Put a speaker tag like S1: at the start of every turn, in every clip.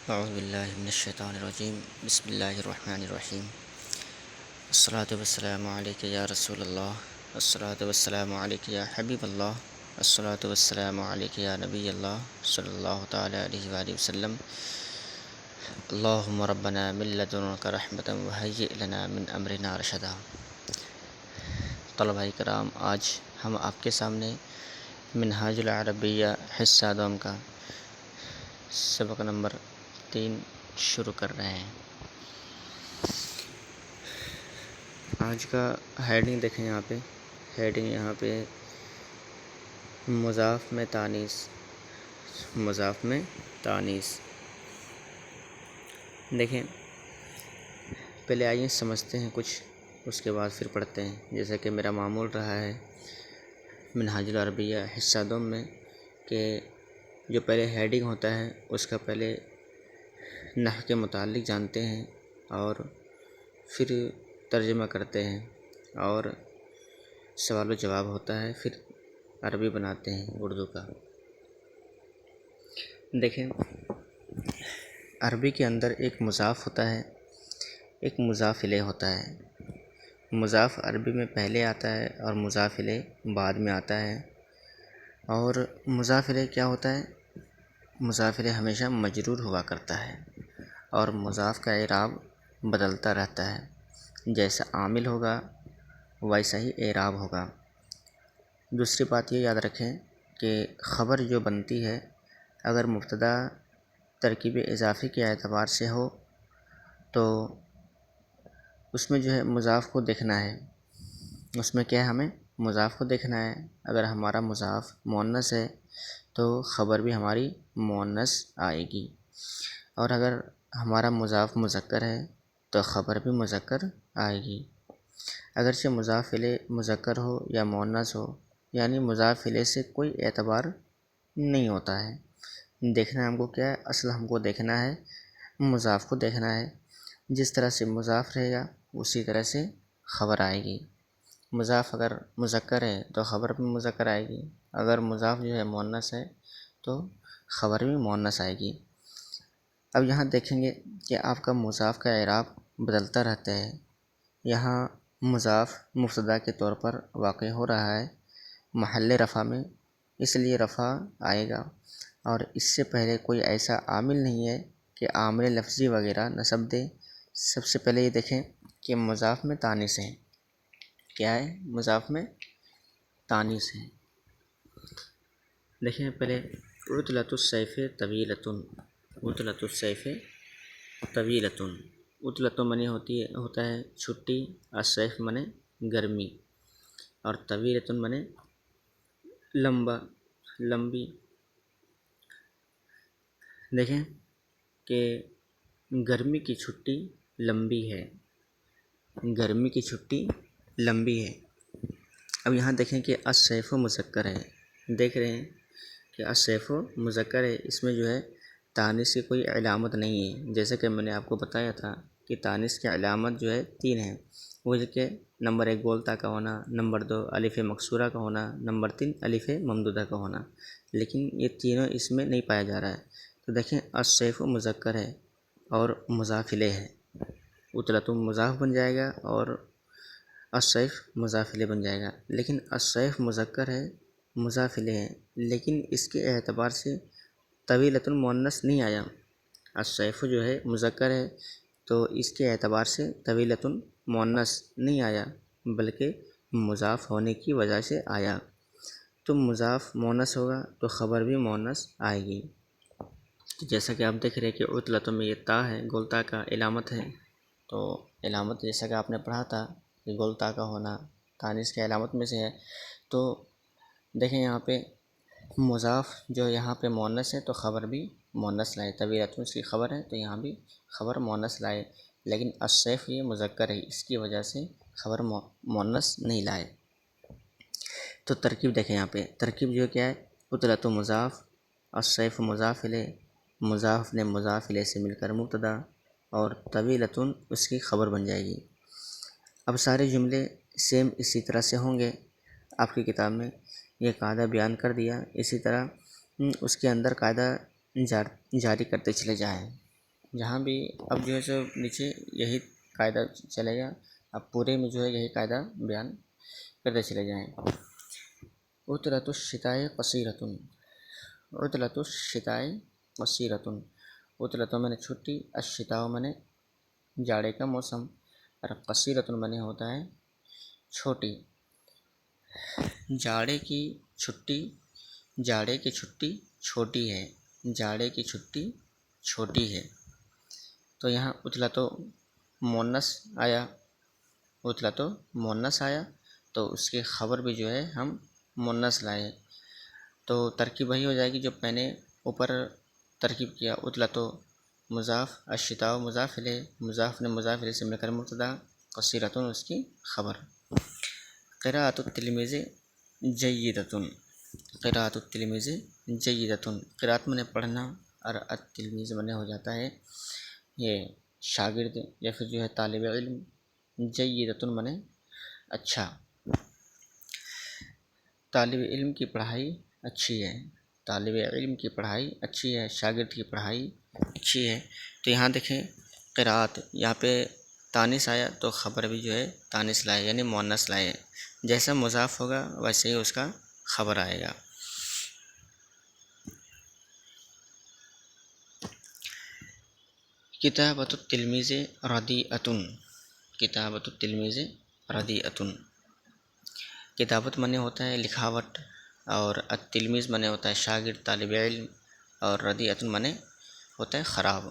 S1: اعوذ باللہ من الشیطان الرجیم بسم اللہ الرحمن الرحیم الصلاۃ والسلام علیک یا رسول اللہ الصلاۃ والسلام علیک یا حبیب اللہ الصلاۃ والسلام علیک یا نبی اللہ صلی اللہ تعالی علیہ وآلہ وسلم اللہم ربنا من لدنک رحمۃ وہیئ لنا من امرنا رشدا۔ طلبہ کرام، آج ہم آپ کے سامنے منہاج العربیہ حصہ دوم کا سبق نمبر 3 شروع کر رہے ہیں۔ آج کا ہیڈنگ دیکھیں، یہاں پہ مضاف میں تانیث دیکھیں۔ پہلے آئیے سمجھتے ہیں کچھ، اس کے بعد پھر پڑھتے ہیں۔ جیسا کہ میرا معمول رہا ہے منہاج العربیہ حصہ دوم میں کہ جو پہلے ہیڈنگ ہوتا ہے اس کا پہلے نحو کے متعلق جانتے ہیں اور پھر ترجمہ کرتے ہیں، اور سوال و جواب ہوتا ہے، پھر عربی بناتے ہیں اردو کا۔ دیکھیں، عربی کے اندر ایک مضاف ہوتا ہے، ایک مضاف الیہ ہوتا ہے۔ مضاف عربی میں پہلے آتا ہے اور مضاف الیہ بعد میں آتا ہے۔ اور مضاف الیہ کیا ہوتا ہے؟ مضاف الیہ ہمیشہ مجرور ہوا کرتا ہے، اور مضاف کا اعراب بدلتا رہتا ہے، جیسا عامل ہوگا ویسا ہی اعراب ہوگا۔ دوسری بات یہ یاد رکھیں کہ خبر جو بنتی ہے، اگر مبتدا ترکیب اضافی کے اعتبار سے ہو تو اس میں جو ہے مضاف کو دیکھنا ہے، اس میں کیا ہے، ہمیں مضاف کو دیکھنا ہے۔ اگر ہمارا مضاف مؤنث ہے تو خبر بھی ہماری مؤنث آئے گی، اور اگر ہمارا مضاف مذکر ہے تو خبر بھی مذکر آئے گی۔ اگرچہ مضاف الیہ مذکر ہو یا مؤنث ہو، یعنی مضاف الیہ سے کوئی اعتبار نہیں ہوتا ہے۔ دیکھنا ہم کو کیا ہے؟ اصل ہم کو دیکھنا ہے مضاف کو دیکھنا ہے۔ جس طرح سے مضاف رہے گا اسی طرح سے خبر آئے گی۔ مضاف اگر مذکر ہے تو خبر بھی مذکر آئے گی، اگر مضاف جو ہے مؤنث ہے تو خبر بھی مؤنث آئے گی۔ اب یہاں دیکھیں گے کہ آپ کا مضاف کا اعراب بدلتا رہتا ہے۔ یہاں مضاف مبتدا کے طور پر واقع ہو رہا ہے محل رفع میں، اس لیے رفع آئے گا، اور اس سے پہلے کوئی ایسا عامل نہیں ہے کہ عامل لفظی وغیرہ نصب دے۔ سب سے پہلے یہ دیکھیں کہ مضاف میں تانیث ہے۔ کیا ہے؟ مضاف میں تانیث ہے۔ دیکھیں پہلے عطلۃ السیف طویلۃ، عطلۃ السیف طویلۃ، عطلۃ منی ہوتا ہے چھٹی، السیف منی گرمی، اور طویلۃ منی لمبی۔ دیکھیں کہ گرمی کی چھٹی لمبی ہے، گرمی کی چھٹی لمبی ہے۔ اب یہاں دیکھیں کہ السیف مذکر ہے، دیکھ رہے ہیں کہ السیف مذکر ہے، اس میں جو ہے تانیث کی کوئی علامت نہیں ہے۔ جیسے کہ میں نے آپ کو بتایا تھا کہ تانیث کی علامت جو ہے 3 ہیں، وہ ہے کہ نمبر 1 گولتا کا ہونا، نمبر 2 الف مکسورہ کا ہونا، نمبر 3 الف ممدودہ کا ہونا، لیکن یہ تینوں اس میں نہیں پایا جا رہا ہے۔ تو دیکھیں السیف مذکر ہے اور مضاف الیہ ہے، عطلۃ مضاف بن جائے گا اور السیف مضاف الیہ بن جائے گا۔ لیکن السیف مذکر ہے، مضاف الیہ ہے، لیکن اس کے اعتبار سے طویلۃ مؤنث نہیں آیا۔ السیف جو ہے مذکر ہے تو اس کے اعتبار سے طویلۃ مؤنث نہیں آیا، بلکہ مضاف ہونے کی وجہ سے آیا۔ تو مضاف مؤنث ہوگا تو خبر بھی مؤنث آئے گی۔ جیسا کہ آپ دیکھ رہے ہیں کہ عطلۃ میں یہ تا ہے، گولتا کا علامت ہے، تو علامت جیسا کہ آپ نے پڑھا تھا کہ گولتا کا ہونا تانیث کی علامت میں سے ہے۔ تو دیکھیں یہاں پہ مضاف جو یہاں پہ مؤنث ہے تو خبر بھی مؤنث لائے، طویلۃ اس کی خبر ہے تو یہاں بھی خبر مؤنث لائے، لیکن السیف یہ مذکر ہے، اس کی وجہ سے خبر مؤنث نہیں لائے۔ تو ترکیب دیکھیں، یہاں پہ ترکیب جو کیا ہے، عطلۃ مضاف، السیف مضاف الیہ، مضاف نے مضاف الیہ سے مل کر مبتدا، اور طویلۃ اس کی خبر بن جائے گی۔ اب سارے جملے سیم اسی طرح سے ہوں گے، آپ کی کتاب میں یہ قاعدہ بیان کر دیا، اسی طرح اس کے اندر قاعدہ جاری کرتے چلے جائیں۔ جہاں بھی اب جو ہے سو نیچے یہی قاعدہ چلے گا، اب پورے میں جو ہے یہی قاعدہ بیان کرتے چلے جائیں۔ عطلۃ الشتاء قصیرۃ، عطلۃ الشتاء قصیرۃ، عطلۃ میں نے چھٹی، الشتاء میں نے جاڑے کا موسم، اور قصیرۃ میں نے ہوتا ہے چھوٹی۔ جاڑے کی چھٹی، جاڑے کی چھٹی چھوٹی ہے، جاڑے کی چھٹی چھوٹی ہے۔ تو یہاں عطلۃ مؤنث آیا، عطلۃ مؤنث آیا تو اس کے خبر بھی جو ہے ہم مؤنث لائے، تو ترکیب وہی ہو جائے گی جو میں نے اوپر ترکیب کیا۔ عطلۃ مضاف، الشتاء مضاف الیہ، مضاف نے مضاف الیہ سے مل کر مبتدا، قصیرۃ اس کی خبر۔ قراءۃ التلمیذ جیدۃ، قراءۃ التلمیذ جیدۃ، قراءت میں نے پڑھنا، اور التلمیذ میں نے ہو جاتا ہے یہ شاگرد یا پھر جو ہے طالب علم، جیدۃ میں نے اچھا، طالب علم کی پڑھائی اچھی ہے، طالب علم کی پڑھائی اچھی ہے، شاگرد کی پڑھائی اچھی ہے۔ تو یہاں دیکھیں قراءت، یہاں پہ تانیث آیا تو خبر بھی جو ہے تانیث لائے، یعنی مؤنث لائے، جیسا مضاف ہوگا ویسے ہی اس کا خبر آئے گا۔ کتابۃ التلمیذ ردیئۃ، کتابۃ التلمیذ ردیئۃ، کتابت معنی ہوتا ہے لکھاوٹ، اور التلمیذ معنی ہوتا ہے شاگرد طالب علم، اور ردیئۃ معنی ہوتا ہے خراب،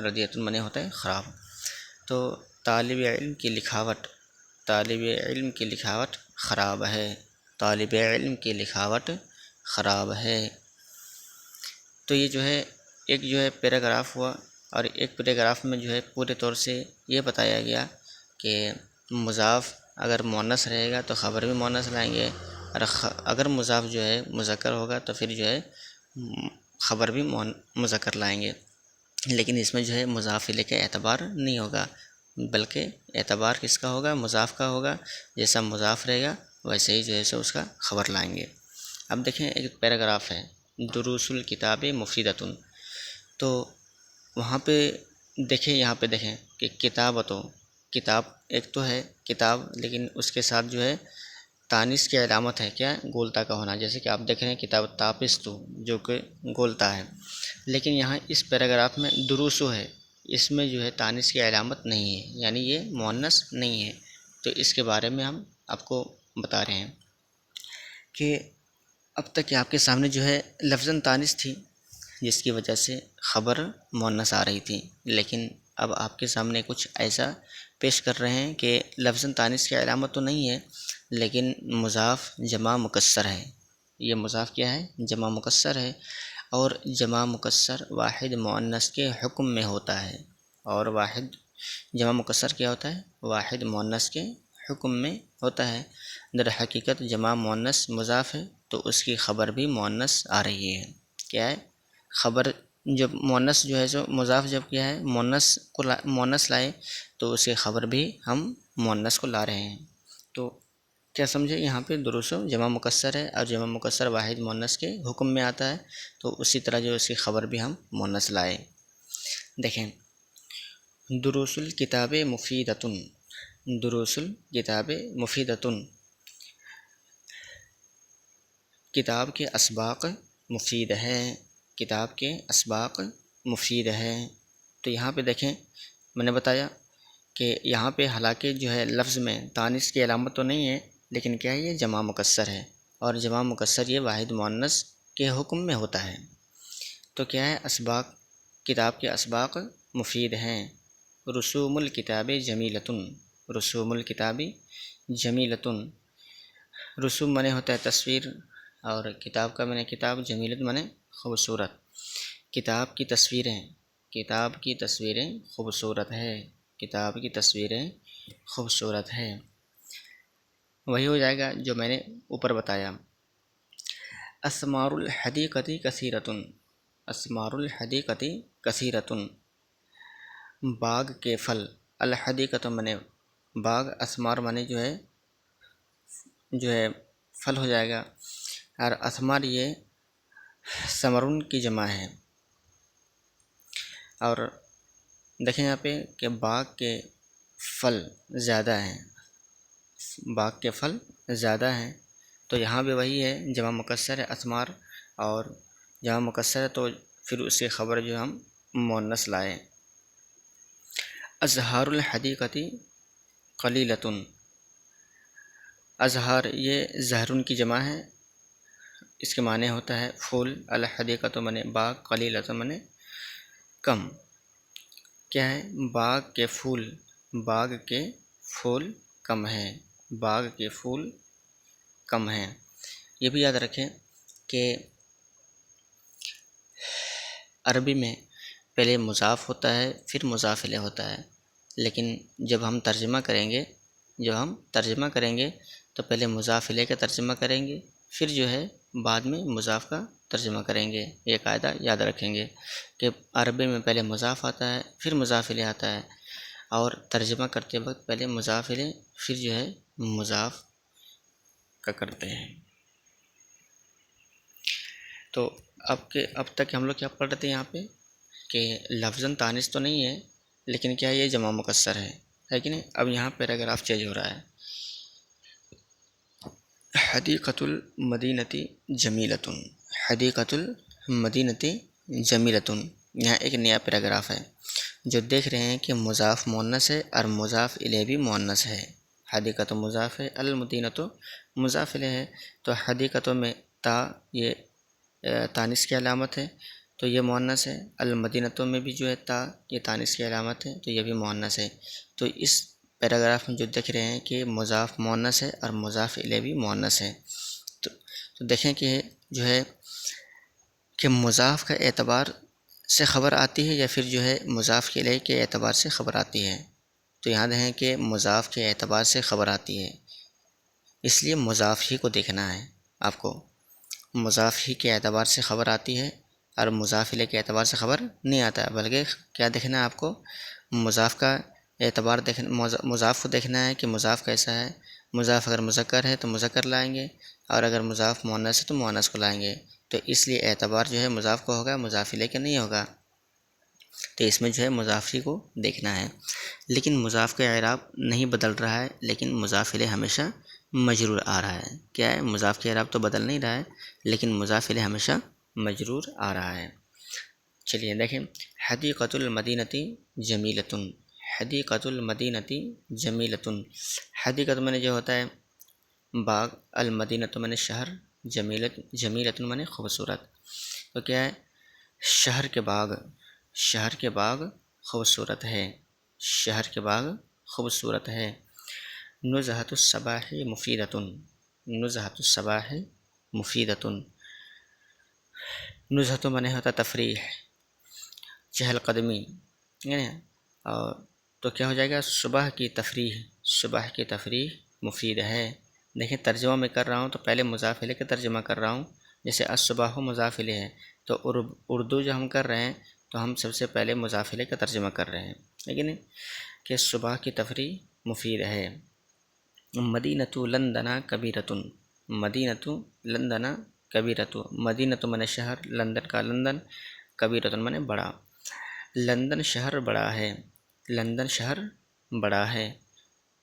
S1: ردیئۃ معنی ہوتا ہے خراب۔ تو طالب علم کی لکھاوٹ، طالب علم کی لکھاوٹ خراب ہے، طالب علم کی لکھاوٹ خراب ہے۔ تو یہ جو ہے ایک جو ہے پیراگراف ہوا، اور ایک پیراگراف میں جو ہے پورے طور سے یہ بتایا گیا کہ مضاف اگر مؤنث رہے گا تو خبر بھی مؤنث لائیں گے، اور اگر مضاف جو ہے مذکر ہوگا تو پھر جو ہے خبر بھی مذکر لائیں گے، لیکن اس میں جو ہے مضاف الیہ کا اعتبار نہیں ہوگا، بلکہ اعتبار کس کا ہوگا؟ مضاف کا ہوگا، جیسا مضاف رہے گا ویسے ہی جو ہے سو اس کا خبر لائیں گے۔ اب دیکھیں ایک پیراگراف ہے، دروس الکتاب مفیدۃ، تو وہاں پہ دیکھیں، یہاں پہ دیکھیں کہ کتابۃ، کتاب ایک تو ہے کتاب، لیکن اس کے ساتھ جو ہے تانیث کی علامت ہے کیا؟ گولتا کا ہونا، جیسے کہ آپ دیکھ رہے ہیں کتاب تاپستو جو کہ گولتا ہے، لیکن یہاں اس پیراگراف میں دروسو ہے، اس میں جو ہے تانیث کی علامت نہیں ہے، یعنی یہ مؤنث نہیں ہے۔ تو اس کے بارے میں ہم آپ کو بتا رہے ہیں کہ اب تک کہ آپ کے سامنے جو ہے لفظاً تانیث تھی، جس کی وجہ سے خبر مؤنث آ رہی تھی، لیکن اب آپ کے سامنے کچھ ایسا پیش کر رہے ہیں کہ لفظاً تانیث کی علامت تو نہیں ہے، لیکن مضاف جمع مکسر ہے۔ یہ مضاف کیا ہے؟ جمع مکسر ہے، اور جمع مکسر واحد مؤنث کے حکم میں ہوتا ہے، اور واحد جمع مکسر کیا ہوتا ہے؟ واحد مؤنث کے حکم میں ہوتا ہے۔ در حقیقت جمع مؤنث مضاف ہے تو اس کی خبر بھی مؤنث آ رہی ہے۔ کیا ہے؟ خبر جب مؤنث جو ہے جو مضاف جب کیا ہے مؤنث لائے تو اس کی خبر بھی ہم مؤنث کو لا رہے ہیں۔ تو کیا سمجھے؟ یہاں پہ دروس جمع مکسر ہے، اور جمع مکسر واحد مؤنث کے حکم میں آتا ہے، تو اسی طرح جو اس کی خبر بھی ہم مؤنث لائے۔ دیکھیں دروس الکتاب مفیدۃ، دروس الکتاب مفیدۃ، کتاب کے اسباق مفید ہے، کتاب کے اسباق مفید ہے۔ تو یہاں پہ دیکھیں میں نے بتایا کہ یہاں پہ حالانکہ جو ہے لفظ میں تانیث کی علامت تو نہیں ہے، لیکن کیا ہے؟ یہ جمع مکسر ہے، اور جمع مکسر یہ واحد مؤنث کے حکم میں ہوتا ہے۔ تو کیا ہے؟ اسباق، کتاب کے اسباق مفید ہیں۔ رسوم الکتاب جمیلۃ، رسوم الکتاب جمیلۃ، رسوم معنی ہوتا ہے تصویر، اور کتاب کا معنی کتاب، جمیلۃ معنی خوبصورت۔ کتاب کی تصویریں، کتاب کی تصویریں خوبصورت ہے، کتاب کی تصویریں خوبصورت ہے۔ وہی ہو جائے گا جو میں نے اوپر بتایا۔ اسمار الحدیقۃ کثیرۃ، اسمار الحدیقۃ کثیرۃ، باغ کے پھل، الحدیقۃ معنی باغ، اسمار معنی جو ہے پھل ہو جائے گا، اور اسمار یہ ثمرن کی جمع ہے۔ اور دیکھیں یہاں پہ کہ باغ کے پھل زیادہ ہیں، باغ کے پھل زیادہ ہیں، تو یہاں بھی وہی ہے، جمع مکسر ہے اثمار، اور جمع مکسر ہے تو پھر اس کی خبر جو ہم مؤنث لائے۔ ازہار الحدیقۃ قلیلۃ، ازہار یہ زہرن کی جمع ہے، اس کے معنی ہوتا ہے پھول، الحدیقۃ منے باغ، قلیلۃ منے کم۔ کیا ہے؟ باغ کے پھول، باغ کے پھول کم ہیں، باغ کے پھول کم ہیں۔ یہ بھی یاد رکھیں کہ عربی میں پہلے مضاف ہوتا ہے پھر مضاف الیہ ہوتا ہے، لیکن جب ہم ترجمہ کریں گے تو پہلے مضاف الیہ کا ترجمہ کریں گے، پھر جو ہے بعد میں مضاف کا ترجمہ کریں گے۔ یہ قاعدہ یاد رکھیں گے کہ عربی میں پہلے مضاف آتا ہے پھر مضاف الیہ آتا ہے، اور ترجمہ کرتے وقت پہلے مضاف الیہ پھر جو ہے مضاف کا کرتے ہیں۔ تو اب تک ہم لوگ کیا پڑھ رہے تھے یہاں پہ کہ لفظاً تانیث تو نہیں ہے، لیکن کیا یہ جمع مکسر ہے کہ نہیں؟ اب یہاں پیراگراف چینج ہو رہا ہے۔ حدیقۃ المدینۃ جمیلۃ، حدیقۃ المدینۃ جمیلۃ، یہاں ایک نیا پیراگراف ہے جو دیکھ رہے ہیں کہ مضاف مؤنث ہے اور مضاف الیہ بھی مؤنث ہے۔ حدیقۃ مضاف ہے، المدینۃ مضاف الیہ ہے، تو حدیقۃ میں تا یہ تانیث کی علامت ہے تو یہ مؤنث ہے، المدینۃ میں بھی جو ہے تا یہ تانیث کی علامت ہے تو یہ بھی مؤنث ہے۔ تو اس پیراگراف میں جو دیکھ رہے ہیں کہ مضاف مؤنث ہے اور مضاف الیہ بھی مؤنث ہے، تو دیکھیں کہ جو ہے کہ مضاف کا اعتبار سے خبر آتی ہے یا پھر جو ہے مضاف الیہ کے اعتبار سے خبر آتی ہے۔ تو یاد رہیں کہ مضاف کے اعتبار سے خبر آتی ہے، اس لیے مضاف ہی کو دیکھنا ہے آپ کو، مضاف ہی کے اعتبار سے خبر آتی ہے اور مضاف الیہ کے اعتبار سے خبر نہیں آتا ہے، بلکہ کیا دیکھنا ہے آپ کو؟ مضاف کا اعتبار مضاف کو دیکھنا ہے کہ مضاف کیسا ہے۔ مضاف اگر مذکر ہے تو مذکر لائیں گے، اور اگر مضاف مؤنث ہے تو مؤنث کو لائیں گے، تو اس لیے اعتبار جو ہے مضاف کو ہوگا، مضاف الیہ کا نہیں ہوگا، تو اس میں جو ہے مضاف ہی کو دیکھنا ہے۔ لیکن مضاف کا اعراب نہیں بدل رہا ہے، لیکن مضاف الیہ ہمیشہ مجرور آ رہا ہے۔ کیا ہے؟ مضاف کا اعراب تو بدل نہیں رہا ہے، لیکن مضاف الیہ ہمیشہ مجرور آ رہا ہے۔ چلیے دیکھیں، حدیقۃ المدینۃ جمیلۃ، حدیقۃ المدینۃ جمیلۃ، حدیقۃ میں جو ہوتا ہے باغ، المدینۃ میں شہر، جمیلۃ میں خوبصورت، تو کیا ہے؟ شہر کے باغ خوبصورت ہے، شہر کے باغ خوبصورت ہے۔ نزہۃ الصباح مفیدۃ، نزہۃ الصباح مفیدۃ، نزہۃ معنی ہوتا تفریح، چہل قدمی، اور تو کیا ہو جائے گا؟ صبح کی تفریح مفید ہے۔ دیکھیں ترجمہ میں کر رہا ہوں تو پہلے مضاف الیہ کا ترجمہ کر رہا ہوں، جیسے الصباح مضاف الیہ ہے، تو اردو جو ہم کر رہے ہیں تو ہم سب سے پہلے مضاف الیہ کا ترجمہ کر رہے ہیں، لیکن کہ صبح کی تفریح مفید ہے۔ مدینۃ لندن کبیرۃ، مدینۃ لندن کبیرۃ، مدینۃ من شہر، لندن کا لندن، کبیرۃ من بڑا، لندن شہر بڑا ہے، لندن شہر بڑا ہے،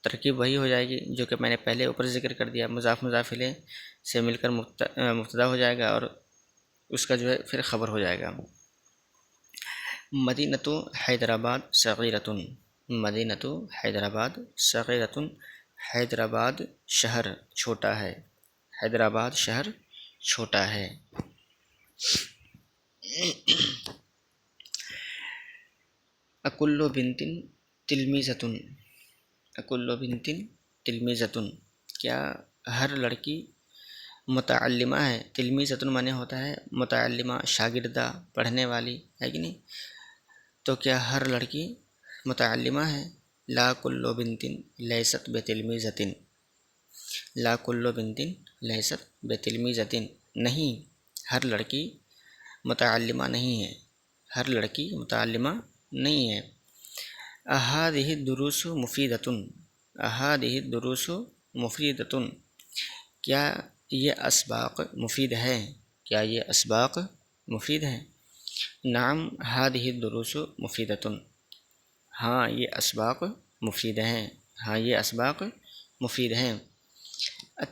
S1: ترکیب وہی ہو جائے گی جو کہ میں نے پہلے اوپر ذکر کر دیا، مضاف الیہ سے مل کر مبتدا ہو جائے گا اور اس کا جو ہے پھر خبر ہو جائے گا۔ مدینۃ حیدرآباد صغیرۃ، مدینۃ حیدرآباد صغیرۃ، حیدرآباد شہر چھوٹا ہے، حیدرآباد شہر چھوٹا ہے۔ اکل بنت تلمیذۃ، اکل بنت تلمیذۃ، کیا ہر لڑکی متعلمہ ہے؟ تلمیذۃ معنی ہوتا ہے متعلمہ، شاگردہ، پڑھنے والی، ہے کہ نہیں؟ تو کیا ہر لڑکی متعلمہ ہے؟ لا کل بنت لیست بتلمیذۃ، لا کل بنت لیست بتلمیذۃ، نہیں ہر لڑکی متعلمہ نہیں ہے، ہر لڑکی متعلمہ نہیں ہے۔ اہذہ الدروس مفیدۃ، اہذہ الدروس مفیدۃ، کیا یہ اسباق مفید ہے؟ کیا یہ اسباق مفید ہیں؟ نعم هذه الدروس مفیدۃ، ہاں یہ اسباق مفید ہیں، ہاں یہ اسباق مفید ہیں۔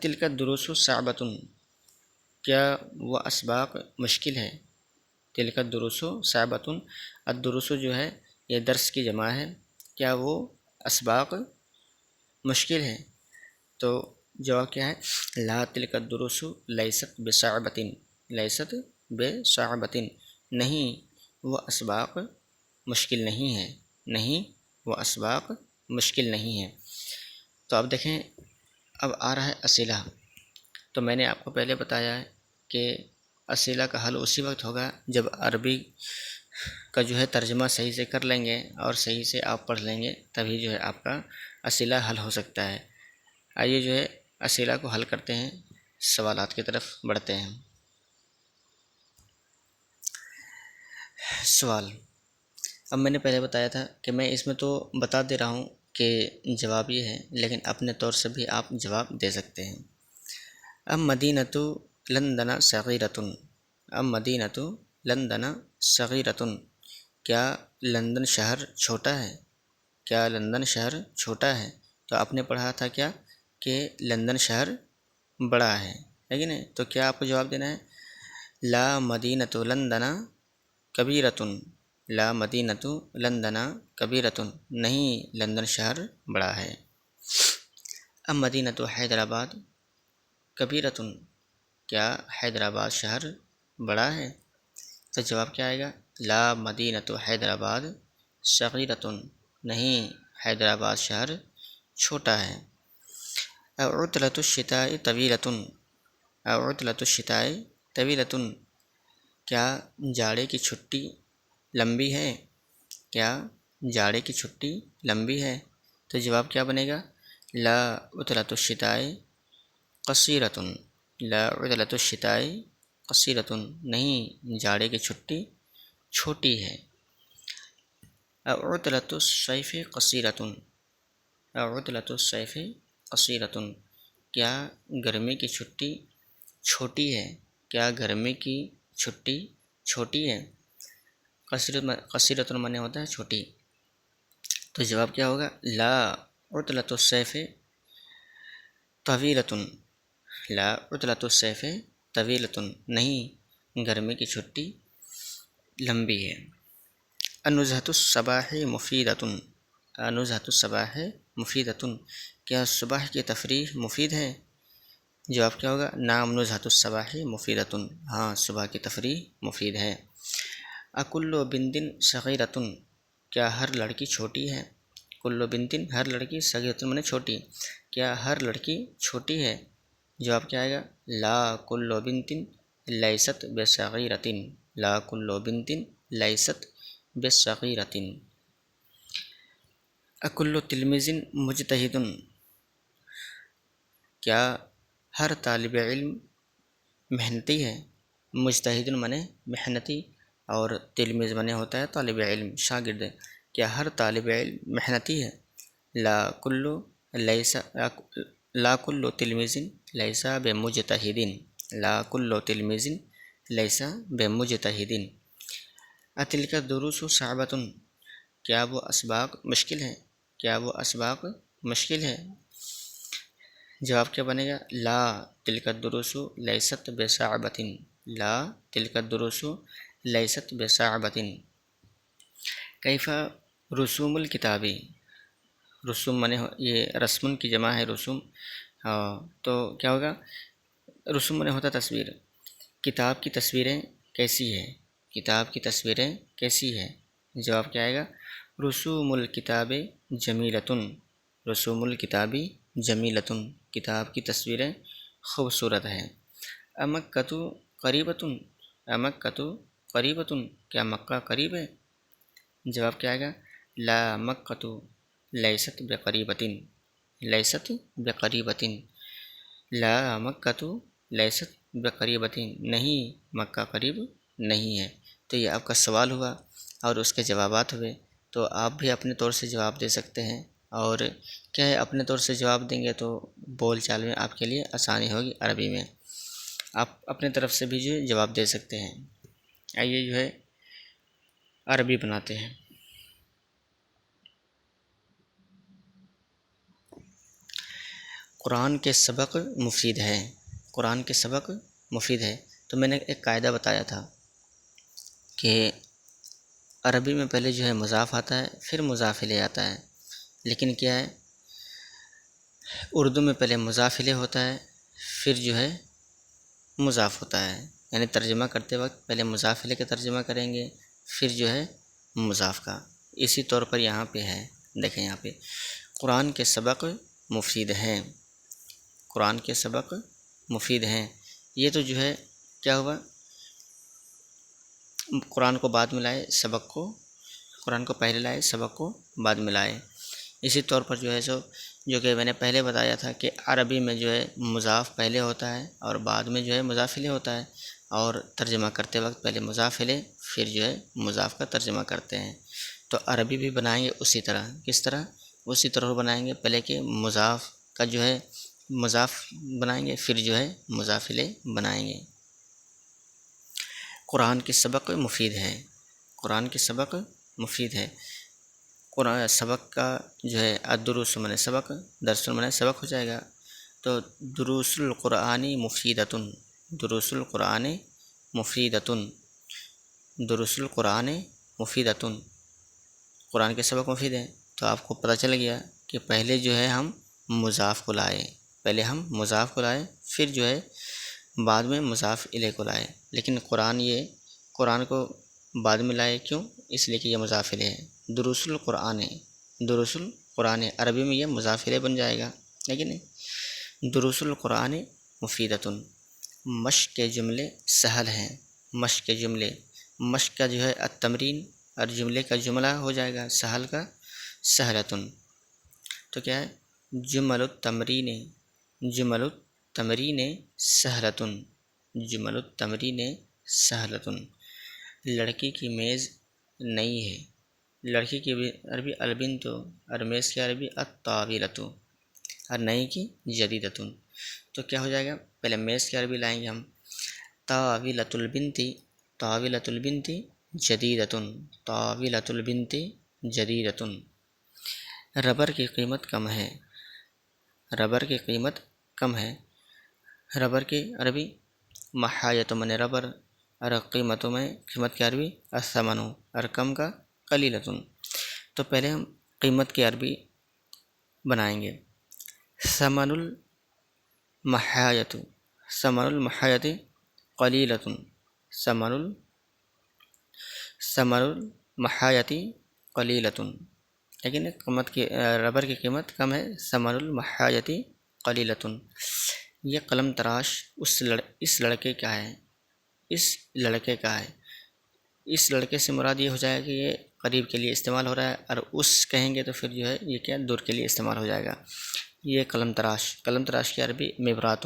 S1: تلک الدروس صعبۃ، کیا وہ اسباق مشکل ہے؟ تلک الدروس صعبۃ، الدروس جو ہے یہ درس کی جمع ہے، کیا وہ اسباق مشکل ہے؟ تو جواب کیا ہے؟ لا تلک الدروس لیست بصعبۃ، لیست بصعبۃ، نہیں وہ اسباق مشکل نہیں ہے، نہیں وہ اسباق مشکل نہیں ہے۔ تو اب دیکھیں، اب آ رہا ہے اسئلہ۔ تو میں نے آپ کو پہلے بتایا ہے کہ اسئلہ کا حل اسی وقت ہوگا جب عربی کا جو ہے ترجمہ صحیح سے کر لیں گے اور صحیح سے آپ پڑھ لیں گے، تبھی جو ہے آپ کا اسئلہ حل ہو سکتا ہے۔ آئیے جو ہے اسئلہ کو حل کرتے ہیں، سوالات کی طرف بڑھتے ہیں۔ سوال، اب میں نے پہلے بتایا تھا کہ میں اس میں تو بتا دے رہا ہوں کہ جواب یہ ہے، لیکن اپنے طور سے بھی آپ جواب دے سکتے ہیں۔ اب مدینۃ لندن صغیرۃ، اب مدینۃ لندن صغیرۃ، کیا لندن شہر چھوٹا ہے؟ کیا لندن شہر چھوٹا ہے؟ تو آپ نے پڑھا تھا کیا کہ لندن شہر بڑا ہے کہ نہیں؟ تو کیا آپ کو جواب دینا ہے؟ لا مدینۃ لندن کبیرۃ، لا مدینۃ لندن کبیرۃ، نہیں لندن شہر بڑا ہے۔ اب مدینۃ حیدرآباد کبیرۃ، کیا حیدرآباد شہر بڑا ہے؟ تو جواب کیا آئے گا؟ لا مدینۃ حیدرآباد صغیرۃ، نہیں حیدرآباد شہر چھوٹا ہے۔ عطلۃ الشتاء طویلۃ، عطلۃ الشتاء طویلۃ، کیا جاڑے کی چھٹی لمبی ہے؟ کیا جاڑے کی چھٹی لمبی ہے؟ تو جواب کیا بنے گا؟ لا عطلۃ الشتاء قصیرۃ، لا عطلۃ الشتاء قصیرۃ، نہیں جاڑے کی چھٹی چھوٹی ہے۔ عطلۃ الصیف قصیرۃ، عطلۃ الصیف قصیرۃ، کیا گرمی کی چھٹی چھوٹی ہے؟ کیا گرمی کی چھٹی چھوٹی ہے؟ قصیرۃ معنی ہوتا ہے چھوٹی۔ تو جواب کیا ہوگا؟ لا عطلۃ الصیف طویلۃ، لا عطلۃ الصیف طویلۃ، نہیں گرمی کی چھٹی لمبی ہے۔ النزہۃ الصباح مفیدۃ، النزہۃ الصباح مفیدۃ، کیا صبح کی تفریح مفید ہے؟ جواب کیا ہوگا؟ نعم نزہۃ الصباح مفیدۃ، ہاں صبح کی تفریح مفید ہے۔ اکل بنت صغیرۃ، کیا ہر لڑکی چھوٹی ہے؟ کل بنت ہر لڑکی، صغیرۃ معنی چھوٹی، کیا ہر لڑکی چھوٹی ہے؟ جواب کیا آئے گا؟ لا کل بنت لیست بصغیرۃ، لا کل بنت لیست بصغیرۃ۔ اکل تلمیذ مجتہد، کیا ہر طالب علم محنتی ہے؟ مجتہد معنی محنتی اور تلمیذ معنی ہوتا ہے طالب علم، شاگرد، کیا ہر طالب علم محنتی ہے؟ لا کل لیس، لا کل تلمیذ لیس بمجتہد، لا کل تلمیذ لیس بمجتہد۔ اتلک الدروس صعبۃ، کیا وہ اسباق مشکل ہے؟ کیا وہ اسباق مشکل ہے؟ جواب کیا بنے گا؟ لا تلک الدروس لیست بصعبۃ، لا تلک الدروس لیست بصعبۃ۔ کیف رسوم الکتابی، رسوم معنی یہ رسم کی جمع ہے رسوم، تو کیا ہوگا؟ رسوم معنی ہوتا تصویر، کتاب کی تصویریں کیسی ہے؟ کتاب کی تصویریں کیسی ہے؟ جواب کیا آئے گا؟ رسوم الکتاب جمیلۃ، رسوم الکتاب جمیلۃ، کتاب کی تصویریں خوبصورت ہیں۔ امکۃ قریبۃ، امکۃ قریبۃ، کیا مکہ قریب ہے؟ جواب کیا آئے گا؟ لا مکۃ لیست بقریبۃ، لیست بقریبۃ، لا مکۃ لیست بقریبۃ، نہیں مکہ قریب نہیں ہے۔ تو یہ آپ کا سوال ہوا اور اس کے جوابات ہوئے، تو آپ بھی اپنے طور سے جواب دے سکتے ہیں، اور کیا ہے اپنے طور سے جواب دیں گے تو بول چال میں آپ کے لیے آسانی ہوگی، عربی میں آپ اپنے طرف سے بھی جو ہے جواب دے سکتے ہیں۔ آئیے جو ہے عربی بناتے ہیں۔ قرآن کے سبق مفید ہے، قرآن کے سبق مفید ہے۔ تو میں نے ایک قاعدہ بتایا تھا کہ عربی میں پہلے جو ہے مضاف آتا ہے، پھر مضاف الیہ آتا ہے، لیکن کیا ہے اردو میں پہلے مضاف الیہ ہوتا ہے، پھر جو ہے مضاف ہوتا ہے، یعنی ترجمہ کرتے وقت پہلے مضاف الیہ کا ترجمہ کریں گے، پھر جو ہے مضاف کا۔ اسی طور پر یہاں پہ ہے، دیکھیں یہاں پہ قرآن کے سبق مفید ہیں، قرآن کے سبق مفید ہیں۔ یہ تو جو ہے کیا ہوا، قرآن کو بعد میں لائے، سبق کو قرآن کو پہلے لائے، سبق کو بعد میں لائے۔ اسی طور پر جو ہے جو کہ میں نے پہلے بتایا تھا کہ عربی میں جو ہے مضاف پہلے ہوتا ہے اور بعد میں جو ہے مضاف الیہ ہوتا ہے، اور ترجمہ کرتے وقت پہلے مضاف الیہ پھر جو ہے مضاف کا ترجمہ کرتے ہیں۔ تو عربی بھی بنائیں گے اسی طرح، کس طرح؟ اسی طرح بنائیں گے، پہلے کہ مضاف کا جو ہے مضاف بنائیں گے، پھر جو ہے مضاف الیہ بنائیں گے۔ قرآن کے سبق مفید ہے، قرآن کے سبق مفید ہے۔ قرآن سبق کا جو ہے الدروس من سبق، درس من سبق ہو جائے گا۔ تو دروس القرآن مفیدۃ، دروس القرآن مفیدۃ، دروس القرآن مفیدۃ، قرآن کے سبق مفید ہیں۔ تو آپ کو پتہ چل گیا کہ پہلے جو ہے ہم مضاف کو لائے، پہلے ہم مضاف کو لائے، پھر جو ہے بعد میں مضاف الیہ کو لائے، لیکن قرآن کو بعد میں لائے کیوں؟ اس لیے کہ یہ مضاف الیہ ہے۔ دروس القرآن، دروس القرآن عربی میں یہ مضاف الیہ بن جائے گا، لیکن دروس القرآن مفیدۃ، مشق کے جملے سہل ہیں، مشق کے جملے، مشق کا جو ہے التمرین، اور جملے کا جملہ ہو جائے گا سہل کا سہلتن۔ تو کیا ہے جمل التمرین، جمل التمرین سہلتن، جمل التمرین سہلتن۔ لڑکی کی میز نئی ہے، لڑکی کی عربی البنت، اور میز کی عربی الطاولۃ، اور نئی کی جدیدۃ۔ تو کیا ہو جائے گا، پہلے میز کی عربی لائیں گے ہم طاولۃ البنت، طاولۃ البنت جدیدۃ، طاولۃ البنت جدیدۃ۔ ربر کی قیمت کم ہے، ربر کی قیمت کم ہے، ربر کی عربی محایۃ من ربر، اور قیمتوں میں قیمت کی عربی الثمن، اور کم کا قلیلۃ۔ تو پہلے ہم قیمت کی عربی بنائیں گے ثمن المحایۃ، ثمن المحایۃ قلیلۃ، ثمن المحایۃ قلیلۃ، لیکن قیمت کی ربر کی قیمت کم ہے، ثمن المحایۃ قلیلۃ۔ یہ قلم تراش اس لڑکے کا ہے، اس لڑکے کا ہے، اس لڑکے سے مراد یہ ہو جائے گا کہ یہ قریب کے لیے استعمال ہو رہا ہے، اور اس کہیں گے تو پھر جو ہے یہ کیا دور کے لیے استعمال ہو جائے گا۔ یہ قلم تراش، قلم تراش کی عربی مبرات،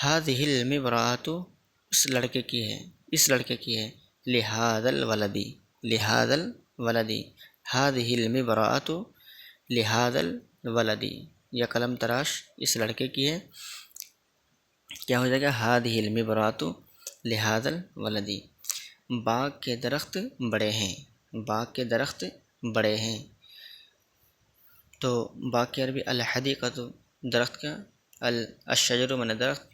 S1: ہذہ المبرات اس لڑکے کی ہے، اس لڑکے کی ہے، لہذا الولد، لہذا الولد، ہذہ المبرات لہذا الولد، یہ قلم تراش اس لڑکے کی ہے، کیا ہو جائے گا ہذہ المبرات لہذا الولد۔ باغ کے درخت بڑے ہیں، باغ کے درخت بڑے ہیں۔ تو باغ کی عربی الحدیقۃ، درخت کا الشجر من درخت،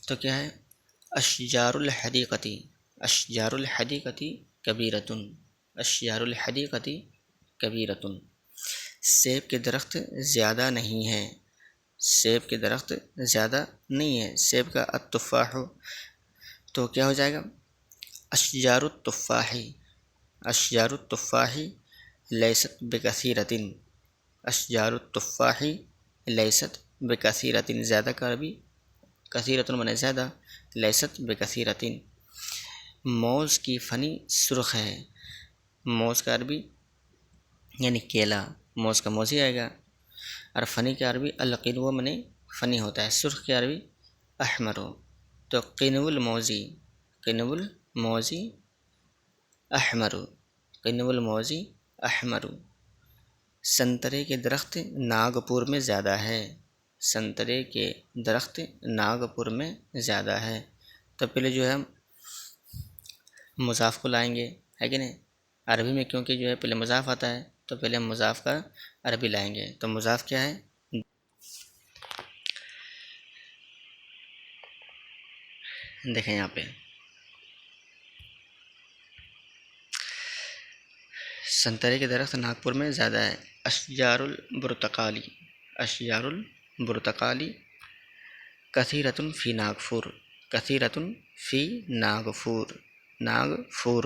S1: تو کیا ہے اشجار الحدیقۃ، اشجار الحدیقۃ کبیرۃ، اشجار الحدیقۃ کبیرۃ۔ سیب کے درخت زیادہ نہیں ہے، سیب کے درخت زیادہ نہیں ہے، سیب کا التفاح، تو کیا ہو جائے گا اشجار التفاح، اشجار التفاح لیست بکثیرۃ، اشجار التفاح لیست بکثیرۃ، زیادہ کا عربی کثیرۃ من زیادہ، لیست بکثیرۃ۔ موز کی فنی سرخ ہے، موز کا عربی یعنی کیلا، موز کا موز ہی آئے گا، اور فنی کی عربی القنو من فنی ہوتا ہے، سرخ کی عربی احمر ہو، تو قنو الموزی، قنو الموزی احمر، قنو الموزی احمر۔ سنترے کے درخت ناگپور میں زیادہ ہے، سنترے کے درخت ناگپور میں زیادہ ہے۔ تو پہلے جو ہے ہم مضاف کو لائیں گے، ہے کہ نہیں، عربی میں کیونکہ جو ہے پہلے مضاف آتا ہے تو پہلے ہم مضاف کا عربی لائیں گے. تو مضاف کیا ہے؟ دیکھیں یہاں پہ سنترے کے درخت ناگپور میں زیادہ ہے. اشجار البرتقالی، اشجار البرتقالی کثیرۃ فی ناگپور، کثیرۃ فی ناگپور، ناگپور.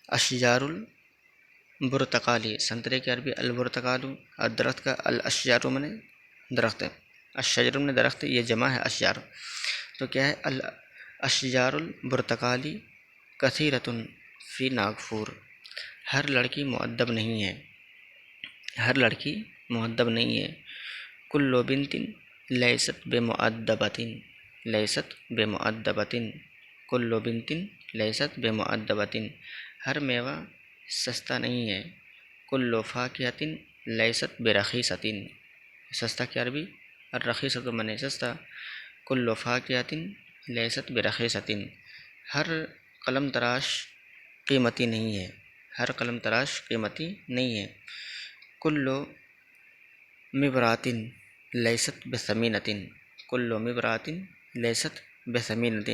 S1: اشجار البرتقالی، سنترے کی عربی البرتقالو، اور درخت کا الاشجار میں درخت ہے، الشجر میں درخت، یہ جمع ہے اشجار. تو کیا ہے؟ الاشجار البرتقالی کثیرۃ فی ناگپور. ہر لڑکی مؤدب نہیں ہے، ہر لڑکی مؤدب نہیں ہے. کل بنت لیست بمؤدبۃ، لیست بمؤدبۃ، کل بنت لیست بمؤدبۃ. ہر میوہ سستا نہیں ہے. کل فاکہۃ لیست برخیصۃ، سستا کی عربی الرخیصۃ من سستا. کل فاکہۃ لیست برخیصۃ. ہر قلم تراش قیمتی نہیں ہے، ہر قلم تراش قیمتی نہیں ہے. کل مبرات لیست بثمینۃ، کل مبرات لیست بثمینۃ.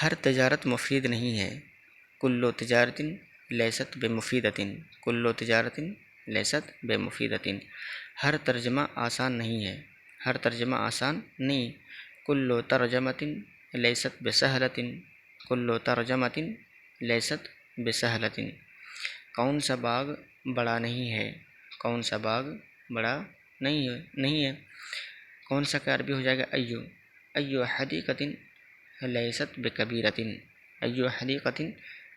S1: ہر تجارت مفید نہیں ہے. کل تجارت لیست بمفیدۃ، کل تجارت لیست بمفیدۃ. ہر ترجمہ آسان نہیں ہے، ہر ترجمہ آسان نہیں. کل ترجمۃ لیست بسہلۃ، کل ترجمۃ لیست بسہلۃ. کون سا باغ بڑا نہیں ہے، کون سا باغ بڑا نہیں ہے. کون سا کا عربی ہو جائے گا ایو، ایو حدیقۃ لیست بکبیرۃ، ایو حدیقۃ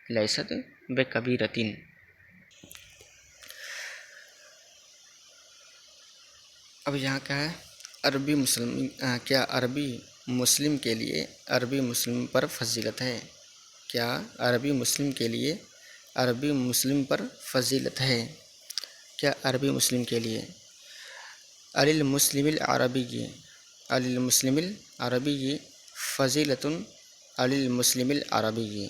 S1: لیست بکبیرۃ. اب یہاں کیا ہے؟ عربی مسلم، کیا عربی مسلم کے لیے عربی مسلم پر فضیلت ہے؟ کیا عربی مسلم کے لیے عربی مسلم پر فضیلت ہے؟ کیا عربی مسلم کے لیے؟ علی المسلم العربی، علی المسلم العربی فضیلۃ، علی المسلم العربی،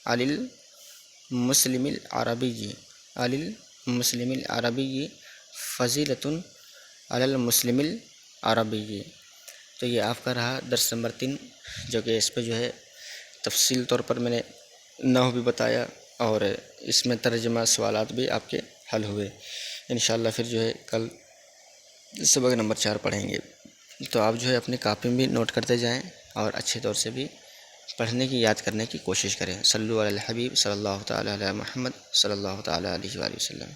S1: علی المسلم العربی، علی المسلم العربی فضیلۃ علی المسلم العربی. تو یہ آپ کا رہا درس نمبر 3، جو کہ اس پہ جو ہے تفصیل طور پر میں نے نحو بھی بتایا، اور اس میں ترجمہ سوالات بھی آپ کے حل ہوئے. انشاءاللہ پھر جو ہے کل سبق نمبر 4 پڑھیں گے. تو آپ جو ہے اپنی کاپی میں نوٹ کرتے جائیں اور اچھے طور سے بھی پڑھنے کی، یاد کرنے کی کوشش کریں. صلو علی الحبیب صلی اللہ تعالی علی محمد صلی اللہ تعالی علیہ وآلہ وسلم.